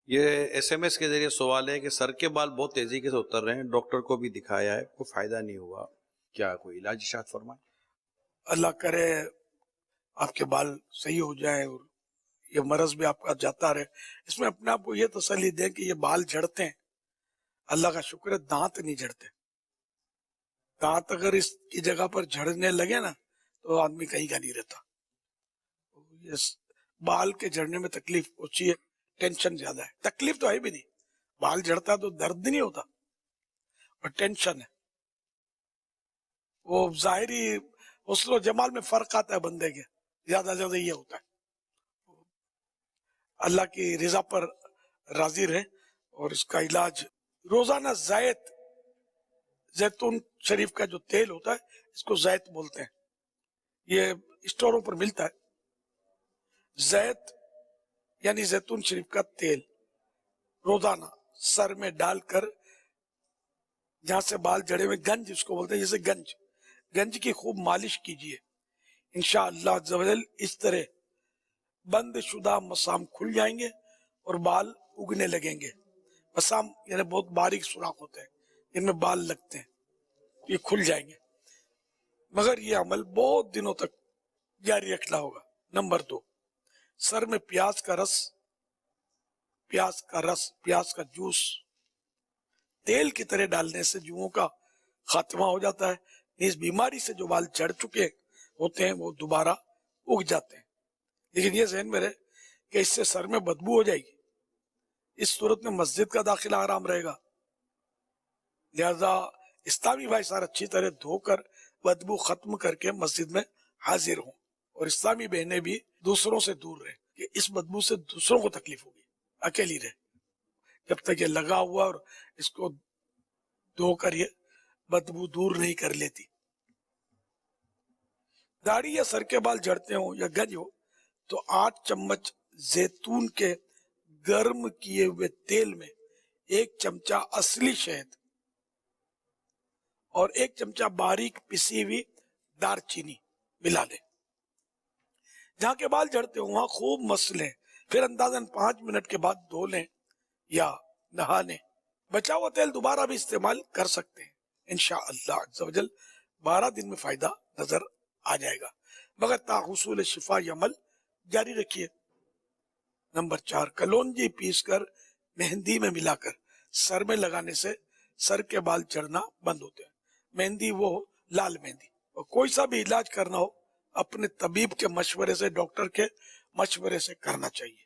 یہ SMS کے ذریعے سوال ہے کہ سر کے بال بہت تیزی کے سے اتر رہے ہیں، ڈاکٹر کو بھی دکھایا ہے، کوئی فائدہ نہیں ہوا، کیا کوئی علاج ارشاد فرمائیں؟ اللہ کرے آپ کے بال صحیح ہو جائیں اور یہ مرض بھی آپ کا جاتا رہے. اس میں اپنے آپ کو یہ تسلی دیں کہ یہ بال جھڑتے ہیں، اللہ کا شکر ہے دانت نہیں جھڑتے. دانت اگر اس کی جگہ پر جھڑنے لگے نا تو آدمی کہیں کا نہیں رہتا. یہ بال کے جھڑنے میں تکلیف ہوتی ہے، ٹینشن زیادہ ہے. تکلیف تو ہے بھی نہیں، بال جھڑتا تو درد نہیں ہوتا اور ٹینشن ہے. وہ ظاہری حسن و جمال میں فرق آتا ہے بندے کے، زیادہ زیادہ یہ ہوتا ہے. اللہ کی رضا پر راضی رہے. اور اس کا علاج روزانہ زیتون شریف کا جو تیل ہوتا ہے اس کو زیت بولتے ہیں، یہ اسٹوروں پر ملتا ہے. زیت یعنی زیتون شریف کا تیل روزانہ سر میں ڈال کر، جہاں سے بال جڑے ہوئے گنج اس کو بولتے ہیں، جیسے گنج کی خوب مالش کیجیے. انشاءاللہ عز و جل اس طرح بند شدہ مسام کھل جائیں گے اور بال اگنے لگیں گے. مسام یعنی بہت باریک سوراخ ہوتے ہیں جن میں بال لگتے ہیں، یہ کھل جائیں گے. مگر یہ عمل بہت دنوں تک جاری رکھنا ہوگا. نمبر 2، سر میں پیاز کا جوس تیل کی طرح ڈالنے سے جوؤں کا خاتمہ ہو جاتا ہے. اس بیماری سے جو بال جڑ چکے ہوتے ہیں وہ دوبارہ اگ جاتے ہیں. لیکن یہ ذہن میں رہے کہ اس سے سر میں بدبو ہو جائے گی. اس صورت میں مسجد کا داخلہ حرام رہے گا. لہذا اسلامی بھائی سار اچھی طرح دھو کر بدبو ختم کر کے مسجد میں حاضر ہوں. اور اسلامی بہنیں بھی دوسروں سے دور رہیں کہ اس بدبو سے دوسروں کو تکلیف ہوگی. اکیلی رہے جب تک یہ لگا ہوا اور اس کو دھو کر یہ بدبو دور نہیں کر لیتی. داڑھی یا سر کے بال جھڑتے ہوں یا گنج ہو تو 8 چمچ زیتون کے گرم کیے ہوئے تیل میں 1 چمچہ اصلی شہد اور 1 چمچہ باریک پسی ہوئی دار چینی ملا لیں. جہاں کے بال جھڑتے ہوں وہاں خوب مس لیں، پھر اندازاً 5 منٹ کے بعد دھو لیں یا نہا لیں. بچا ہوا تیل دوبارہ بھی استعمال کر سکتے ہیں. انشاءاللہ عز و جل 12 دن میں فائدہ نظر آ جائے گا، مگر تا حصول شفا یہ عمل جاری رکھیے. نمبر 4، کلونجی پیس کر مہندی میں ملا کر سر میں لگانے سے سر کے بال جھڑنا بند ہوتے ہیں. مہندی وہ لال مہندی. اور کوئی سا بھی علاج کرنا ہو اپنے طبیب کے مشورے سے، ڈاکٹر کے مشورے سے کرنا چاہیے.